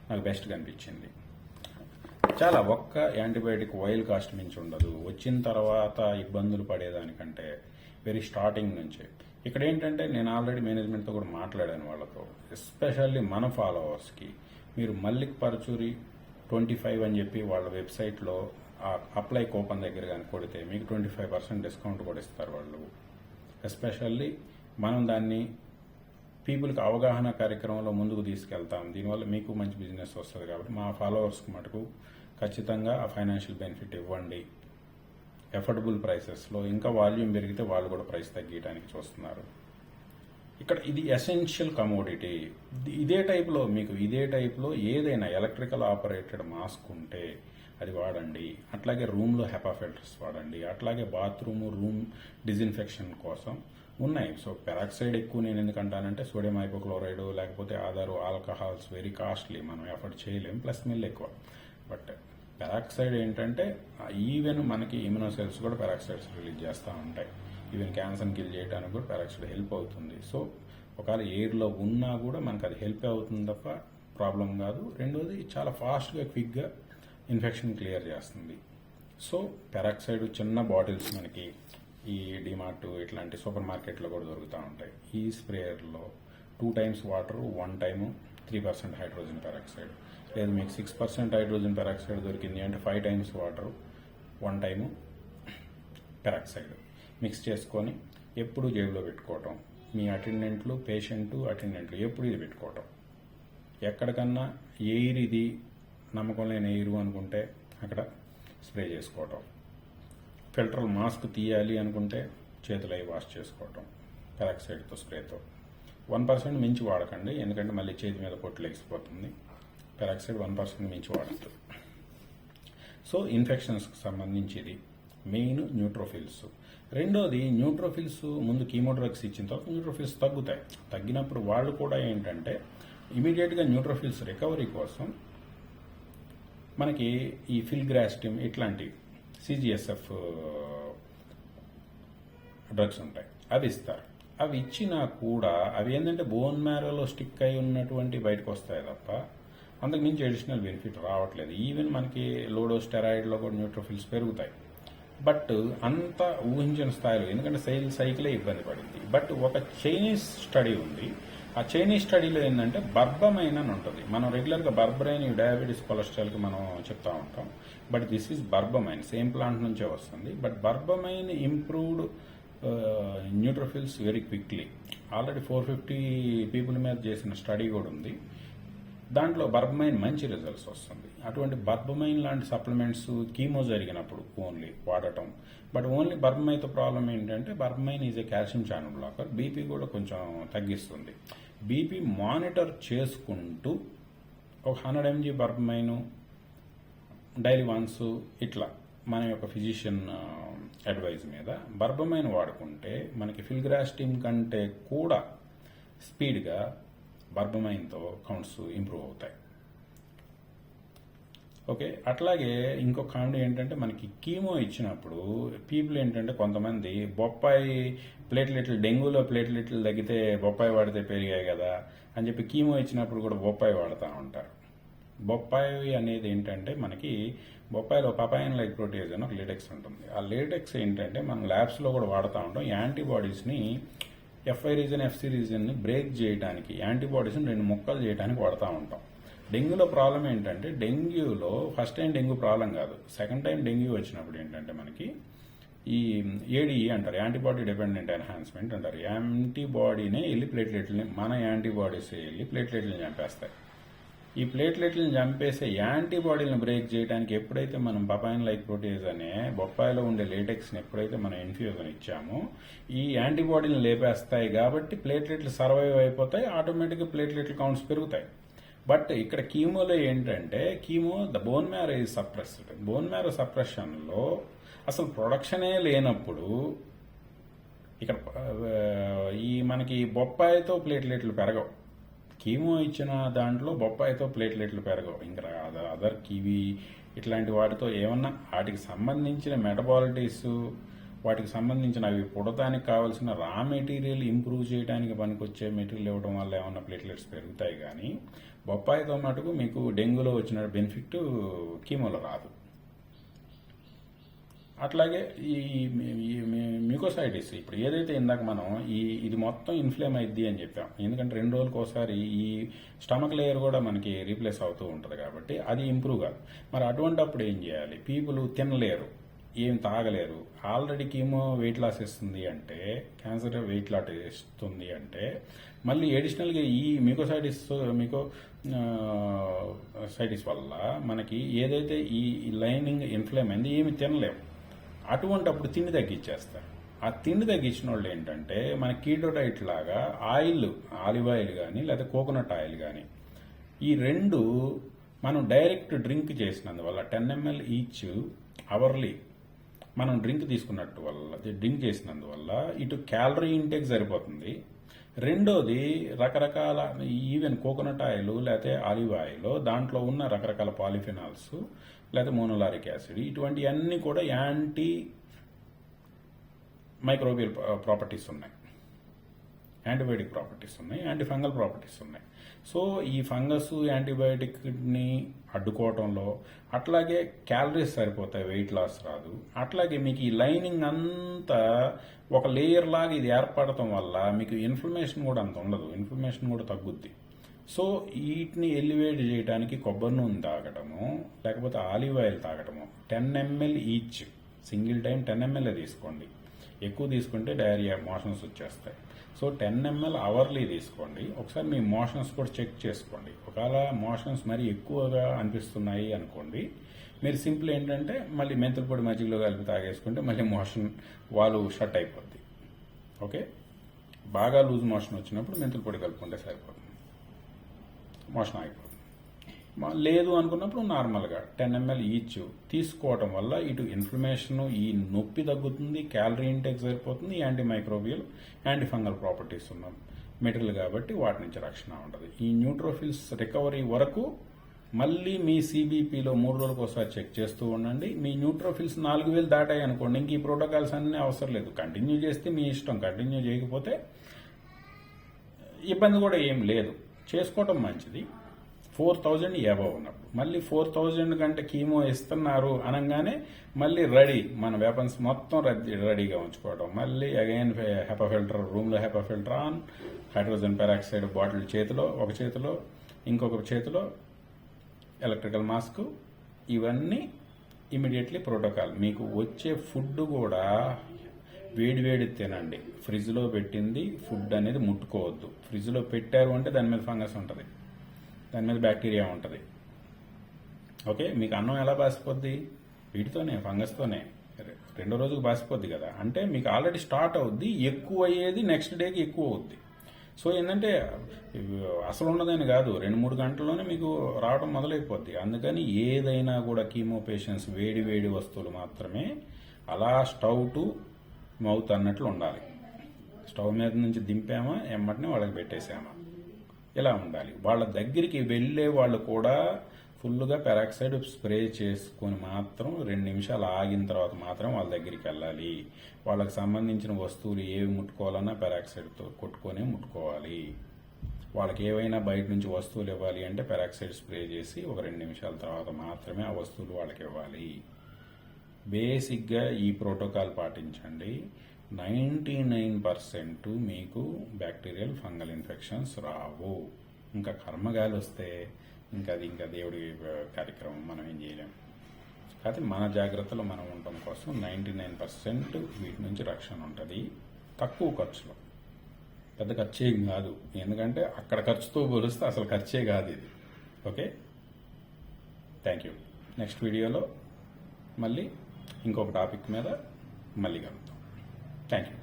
నాకు బెస్ట్గా అనిపించింది. చాలా ఒక్క యాంటీబయాటిక్ వైల్ కాస్ట్ మించి ఉండదు. వచ్చిన తర్వాత ఇబ్బందులు పడేదానికంటే వెరీ స్టార్టింగ్ నుంచే. ఇక్కడ ఏంటంటే నేను ఆల్రెడీ మేనేజ్మెంట్తో కూడా మాట్లాడాను వాళ్ళతో, ఎస్పెషల్లీ మన ఫాలోవర్స్కి మీరు మల్లిక్ పరచూరి 25 అని చెప్పి వాళ్ళ వెబ్సైట్లో అప్లై కూపన్ దగ్గర కానీ కొడితే మీకు 25% డిస్కౌంట్ కూడా ఇస్తారు వాళ్ళు. ఎస్పెషల్లీ మనం దాన్ని పీపుల్కి అవగాహన కార్యక్రమంలో ముందుకు తీసుకెళ్తాం. దీనివల్ల మీకు మంచి బిజినెస్ వస్తుంది కాబట్టి మా ఫాలోవర్స్కి మటుకు ఖచ్చితంగా ఆ ఫైనాన్షియల్ బెనిఫిట్ ఇవ్వండి. ఎఫోర్డబుల్ ప్రైసెస్లో, ఇంకా వాల్యూమ్ పెరిగితే వాళ్ళు కూడా ప్రైస్ తగ్గించడానికి చూస్తున్నారు. ఇక్కడ ఇది ఎసెన్షియల్ కమోడిటీ. ఇదే టైప్లో ఏదైనా ఎలక్ట్రికల్ ఆపరేటెడ్ మాస్క్ ఉంటే అది వాడండి. అట్లాగే రూమ్లో హెపా ఫిల్టర్స్ వాడండి. అట్లాగే రూమ్ డిజిన్ఫెక్షన్ కోసం ఉన్నాయి. సో పెరాక్సైడ్ ఎక్కువ నేను ఎందుకంటానంటే సోడియం హైపోక్లోరైడ్ లేకపోతే అదర్ ఆల్కహాల్స్ వెరీ కాస్ట్లీ, మనం ఎఫర్ట్ చేయలేం, ప్లస్ స్మెల్ ఎక్కువ. బట్ పెరాక్సైడ్ ఏంటంటే ఈవెన్ మనకి ఇమ్యూనో సెల్స్ కూడా పెరాక్సైడ్స్ రిలీజ్ చేస్తూ ఉంటాయి. ఈవెన్ క్యాన్సర్ని కిల్ చేయడానికి కూడా పెరాక్సైడ్ హెల్ప్ అవుతుంది. సో ఒకవేళ ఎయిర్లో ఉన్నా కూడా మనకు అది హెల్ప్ అవుతుంది తప్ప ప్రాబ్లం కాదు. రెండోది చాలా ఫాస్ట్గా క్విక్గా ఇన్ఫెక్షన్ క్లియర్ చేస్తుంది. సో పెరాక్సైడ్ చిన్న బాటిల్స్ మనకి ఈ డిమార్ట్ ఇట్లాంటి సూపర్ మార్కెట్లో కూడా దొరుకుతూ ఉంటాయి. ఈ స్ప్రేయర్లో 2 times water, 1 time 3% hydrogen peroxide, లేదు మీకు 6% హైడ్రోజన్ పెరాక్సైడ్ దొరికింది అంటే 5 times water, 1 time peroxide mix చేసుకొని ఎప్పుడు జేబులో పెట్టుకోవటం. మీ పేషెంట్ అటెండెంట్లు ఎప్పుడు ఇది పెట్టుకోవటం. ఎక్కడికన్నా ఎయిర్ ఇది నమ్మకం లేని ఎయిర్ అనుకుంటే అక్కడ స్ప్రే చేసుకోవటం. ఫిల్టర్ మాస్క్ తీయాలి అనుకుంటే చేతులు అవి వాష్ చేసుకోవటం పెరాక్సైడ్తో, స్ప్రేతో. 1% మించి వాడకండి, ఎందుకంటే మళ్ళీ చేతి మీద పొట్లు లేచిపోతుంది. పెరాక్సైడ్ 1% మించి వాడద్దు. సో ఇన్ఫెక్షన్స్కి సంబంధించి ఇది మెయిన్ న్యూట్రోఫిల్స్. రెండోది న్యూట్రోఫిల్స్ ముందు కీమో డ్రగ్స్ ఇచ్చిన తర్వాత న్యూట్రోఫిల్స్ తగ్గుతాయి. తగ్గినప్పుడు వాళ్ళు కూడా ఏంటంటే ఇమీడియట్గా న్యూట్రోఫిల్స్ రికవరీ కోసం మనకి ఈ ఫిల్గ్రాస్టిమ్ ఇట్లాంటి సిజిఎస్ఎఫ్ డ్రగ్స్ ఉంటాయి, అవి ఇస్తారు. అవి ఇచ్చినా కూడా అవి ఏంటంటే బోన్ మ్యారోలో స్టిక్ అయి ఉన్నటువంటి బయటకు వస్తాయి తప్ప అంతకు మించి అడిషనల్ బెనిఫిట్ రావట్లేదు. ఈవెన్ మనకి లోడో స్టెరాయిడ్లో కూడా న్యూట్రోఫిల్స్ పెరుగుతాయి, బట్ అంత ఊహించిన స్థాయిలో, ఎందుకంటే సైకిలే ఇబ్బంది పడింది. బట్ ఒక చైనీస్ స్టడీ ఉంది. ఆ చైనీస్ స్టడీలో ఏంటంటే బర్బమైన్ అని ఉంటుంది. మనం రెగ్యులర్గా బర్బరైన్ డయాబెటీస్ కొలెస్ట్రాల్కి మనం చెప్తా ఉంటాం, but this is berbamine, same plant నుంచే వస్తుంది. But berbamine improved neutrophils very quickly. Already 450 people మీద చేసిన స్టడీ కూడా ఉంది. దాంట్లో బర్బమైన్ మంచి రిజల్ట్స్ వస్తుంది. అటువంటి బర్బమైన్ లాంటి సప్లిమెంట్స్ కీమో జరిగినప్పుడు ఓన్లీ వాడటం. బట్ ఓన్లీ బర్బమైన్తో ప్రాబ్లం ఏంటంటే berbamine is a calcium channel blocker, BP కూడా కొంచెం తగ్గిస్తుంది. బీపీ మానిటర్ చేసుకుంటూ ఒక 100 mg బర్బమైన్ డైలీ వన్స్ ఇట్లా మన యొక్క ఫిజిషియన్ అడ్వైజ్ మీద బర్బమైన్ వాడుకుంటే మనకి ఫిల్గ్రాస్టిన్ కంటే కూడా స్పీడ్గా బర్బమైన్తో కౌంట్స్ ఇంప్రూవ్ అవుతాయి. ఓకే, అట్లాగే ఇంకో కామెడీ ఏంటంటే మనకి కీమో ఇచ్చినప్పుడు పీపుల్ ఏంటంటే కొంతమంది బొప్పాయి ప్లేట్లెట్లు, డెంగ్యూలో ప్లేట్లెట్లు తగ్గితే బొప్పాయి వాడితే పెరిగాయి కదా అని చెప్పి కీమో ఇచ్చినప్పుడు కూడా బొప్పాయి వాడుతూ ఉంటారు. బొప్పాయి అనేది ఏంటంటే మనకి బొప్పాయిలో పపాయిన్ లైక్ ప్రోటీజ్ అని ఒక లేటెక్స్ ఉంటుంది. ఆ లేటెక్స్ ఏంటంటే మనం ల్యాబ్స్లో కూడా వాడుతూ ఉంటాం. యాంటీబాడీస్ని ఎఫ్ఐ రీజన్, ఎఫ్సి రీజన్ని బ్రేక్ చేయడానికి, యాంటీబాడీస్ని 2 ముక్కలు చేయడానికి వాడుతూ ఉంటాం. డెంగ్యూలో ప్రాబ్లం ఏంటంటే డెంగ్యూలో ఫస్ట్ టైం డెంగ్యూ ప్రాబ్లం కాదు, సెకండ్ టైం డెంగ్యూ వచ్చినప్పుడు ఏంటంటే మనకి ఈ ఏడీఈ అంటారు, యాంటీబాడీ డిపెండెంట్ ఎన్హాన్స్మెంట్ అంటారు. యాంటీబాడీనే వెళ్ళి ప్లేట్లెట్లని, మన యాంటీబాడీస్ వెళ్ళి ప్లేట్లెట్లను చంపేస్తాయి. ఈ ప్లేట్లెట్లను చంపేసే యాంటీబాడీలను బ్రేక్ చేయడానికి ఎప్పుడైతే మనం పపాయిన్ లైక్ ప్రోటీజ్ అనే బొప్పాయిలో ఉండే లేటెక్స్ని ఎప్పుడైతే మనం ఇన్ఫ్యూజన్ ఇచ్చామో ఈ యాంటీబాడీలను లేపేస్తాయి కాబట్టి ప్లేట్లెట్లు సర్వైవ్ అయిపోతాయి, ఆటోమేటిక్గా ప్లేట్లెట్ల కౌంట్స్ పెరుగుతాయి. బట్ ఇక్కడ కీమోలో ఏంటంటే chemo the bone marrow is suppressed. Bone marrow సప్రెషన్లో అసలు ప్రొడక్షనే లేనప్పుడు ఇక్కడ ఈ మనకి బొప్పాయితో ప్లేట్లెట్లు పెరగవు. కీమో ఇచ్చిన దాంట్లో బొప్పాయితో ప్లేట్లెట్లు పెరగవు. ఇంకా అదర్ కివి ఇట్లాంటి వాటితో ఏమన్నా వాటికి సంబంధించిన మెటబాలిటీస్, వాటికి సంబంధించిన అవి పుడటానికి కావాల్సిన రా మెటీరియల్ ఇంప్రూవ్ చేయడానికి పనికొచ్చే మెటీరియల్ ఇవ్వడం వల్ల ఏమన్నా ప్లేట్లెట్స్ పెరుగుతాయి. కానీ బొప్పాయితో మటుకు మీకు డెంగ్యూలో వచ్చిన బెనిఫిట్ కీమోలో రాదు. అట్లాగే ఈ మ్యూకోసైటిస్ ఇప్పుడు ఏదైతే ఇందాక మనం ఇది మొత్తం ఇన్ఫ్లేమ్ అయింది అని చెప్పాం, ఎందుకంటే 2 రోజులకు ఒకసారి ఈ స్టమక్ లేయర్ కూడా మనకి రీప్లేస్ అవుతూ ఉంటుంది కాబట్టి అది ఇంప్రూవ్ కాదు. మరి అటువంటి అప్పుడు ఏం చేయాలి? పీపుల్ తినలేరు, ఏం తాగలేరు, ఆల్రెడీ కీమో వెయిట్ లాస్ ఇస్తుంది అంటే, క్యాన్సర్ వెయిట్ లాస్ ఇస్తుంది అంటే మళ్ళీ అడిషనల్గా ఈ మ్యూకోసైటిస్ వల్ల మనకి ఏదైతే ఈ లైనింగ్ ఇన్ఫ్లేమ్ అయింది ఏమి తినలేము. అటువంటి అప్పుడు తిండి తగ్గించేస్తారు. ఆ తిండి తగ్గించిన వాళ్ళు ఏంటంటే మన కీటో డైట్ లాగా ఆలివ్ ఆయిల్ కానీ లేదా కోకోనట్ ఆయిల్ కానీ ఈ 2 మనం డైరెక్ట్ డ్రింక్ చేసినందువల్ల 10 ml ఈచ్ అవర్లీ మనం డ్రింక్ చేసినందువల్ల ఇటు క్యాలరీ ఇంటేక్ సరిపోతుంది. రెండోది రకరకాల ఈవెన్ కోకోనట్ ఆయిల్ లేకపోతే ఆలివ్ ఆయిల్ దాంట్లో ఉన్న రకరకాల పాలిఫినాల్స్ లేదా మోనోలారిక్ యాసిడ్ ఇటువంటివన్నీ కూడా యాంటీ మైక్రోబియల్ ప్రాపర్టీస్ ఉన్నాయి, యాంటీబయాటిక్ ప్రాపర్టీస్ ఉన్నాయి, యాంటీ ఫంగల్ ప్రాపర్టీస్ ఉన్నాయి. సో ఈ ఫంగస్ యాంటీబయాటిక్ని అడ్డుకోవటంలో అట్లాగే క్యాలరీస్ సరిపోతాయి, వెయిట్ లాస్ రాదు. అట్లాగే మీకు ఈ లైనింగ్ అంతా ఒక లేయర్ లాగా ఇది ఏర్పడటం వల్ల మీకు ఇన్ఫ్లమేషన్ కూడా అంత ఉండదు, ఇన్ఫ్లమేషన్ కూడా తగ్గుద్ది. సో వీటిని ఎలివేట్ చేయడానికి కొబ్బరి నూనె తాగటము లేకపోతే ఆలివ్ ఆయిల్ తాగటము 10 ml each, single time 10 ml తీసుకోండి. ఎక్కువ తీసుకుంటే డయేరియా, మోషన్స్ వచ్చేస్తాయి. సో 10 ml అవర్లీ తీసుకోండి. ఒకసారి మీ మోషన్స్ కూడా చెక్ చేసుకోండి. ఒకవేళ మోషన్స్ మరీ ఎక్కువగా అనిపిస్తున్నాయి అనుకోండి, మీరు సింపుల్ ఏంటంటే మళ్ళీ మెంతుల పొడి మజ్జిగలో కలిపి తాగేసుకుంటే మళ్ళీ మోషన్ వాల్వ్ షట్ అయిపోద్ది. ఓకే, బాగా లూజ్ మోషన్ వచ్చినప్పుడు మెంతుల పొడి కలుపుకుంటే సరిపోతుంది, మోషన్ ఆగిపోతుంది. లేదు అనుకున్నప్పుడు నార్మల్గా 10 ml ఈచ్ తీసుకోవటం వల్ల ఇటు ఇన్ఫ్లమేషన్, ఈ నొప్పి తగ్గుతుంది, క్యాలరీ ఇంటేక్ సరిపోతుంది, anti microbial, anti fungal properties ఉన్న మెటీరియల్ కాబట్టి వాటి నుంచి రక్షణ ఉంటుంది. ఈ న్యూట్రోఫిల్స్ రికవరీ వరకు మళ్ళీ మీ సిబిపిలో 3 రోజులకు ఒకసారి చెక్ చేస్తూ ఉండండి. మీ న్యూట్రోఫిల్స్ 4000 దాటాయి అనుకోండి, ఇంక ఈ ప్రోటోకాల్స్ అన్నీ అవసరం లేదు, కంటిన్యూ చేస్తే మీ ఇష్టం. కంటిన్యూ చేయకపోతే ఇబ్బంది కూడా ఏం లేదు, చేసుకోవటం మంచిది. 4000 అబవ్ ఉన్నప్పుడు మళ్ళీ 4000 కంటే కీమో ఇస్తున్నారు అనగానే మళ్ళీ రెడీ, మన వెపన్స్ మొత్తం రెడీగా ఉంచుకోవడం. మళ్ళీ అగైన్ హెపా ఫిల్టర్, రూమ్లో HEPA filter on, hydrogen peroxide bottle చేతిలో, ఒక చేతిలో, ఇంకొక చేతిలో ఎలక్ట్రికల్ మాస్క్. ఇవన్నీ ఇమీడియట్లీ ప్రోటోకాల్. మీకు వచ్చే ఫుడ్ కూడా వేడి తినండి. ఫ్రిడ్జ్లో పెట్టింది ఫుడ్ అనేది ముట్టుకోవద్దు. ఫ్రిడ్జ్లో పెట్టారు అంటే దాని మీద ఫంగస్ ఉంటుంది, దాని మీద బ్యాక్టీరియా ఉంటుంది. ఓకే, మీకు అన్నం ఎలా బాసిపోద్ది? వీటితోనే, ఫంగస్తోనే. 2వ రోజుకు బాసిపోద్ది కదా, అంటే మీకు ఆల్రెడీ స్టార్ట్ అవుద్ది, ఎక్కువ అయ్యేది నెక్స్ట్ డేకి ఎక్కువ అవుద్ది. సో ఏంటంటే అసలు ఉన్నదని కాదు, 2-3 గంటల్లోనే మీకు రావడం మొదలైపోద్ది. అందుకని ఏదైనా కూడా కీమో పేషెంట్స్ వేడి వేడి వస్తువులు మాత్రమే అలా స్టవ్ టు మౌత్ అన్నట్లు ఉండాలి. స్టవ్ మీద నుంచి దింపామా ఎమ్మటిని వాళ్ళకి పెట్టేసామా, ఇలా ఉండాలి. వాళ్ళ దగ్గరికి వెళ్ళే వాళ్ళు కూడా ఫుల్గా పెరాక్సైడ్ స్ప్రే చేసుకొని మాత్రం 2 నిమిషాలు ఆగిన తర్వాత మాత్రం వాళ్ళ దగ్గరికి వెళ్ళాలి. వాళ్ళకి సంబంధించిన వస్తువులు ఏవి ముట్టుకోవాలన్నా పెరాక్సైడ్తో కొట్టుకొనే ముట్టుకోవాలి. వాళ్ళకి ఏవైనా బయట నుంచి వస్తువులు ఇవ్వాలి అంటే పెరాక్సైడ్ స్ప్రే చేసి ఒక 2 నిమిషాల తర్వాత మాత్రమే ఆ వస్తువులు వాళ్ళకి ఇవ్వాలి. బేసిక్గా ఈ ప్రోటోకాల్ పాటించండి. 99% మీకు బ్యాక్టీరియల్ ఫంగల్ ఇన్ఫెక్షన్స్ రావు. ఇంకా కర్మగాలి వస్తే ఇంకా దేవుడి కార్యక్రమం మనం ఏం చేయలేం. కాకపోతే మన జాగ్రత్తలో మనం ఉండటం కోసం 99% వీటి నుంచి రక్షణ ఉంటుంది. తక్కువ ఖర్చులో, పెద్ద ఖర్చు ఏం కాదు. ఎందుకంటే అక్కడ ఖర్చుతో పోలిస్తే అసలు ఖర్చే కాదు ఇది. Okay, thank you. నెక్స్ట్ వీడియోలో మళ్ళీ ఇంకొక టాపిక్ మీద మళ్ళీ కలుద్దాం. Thank you.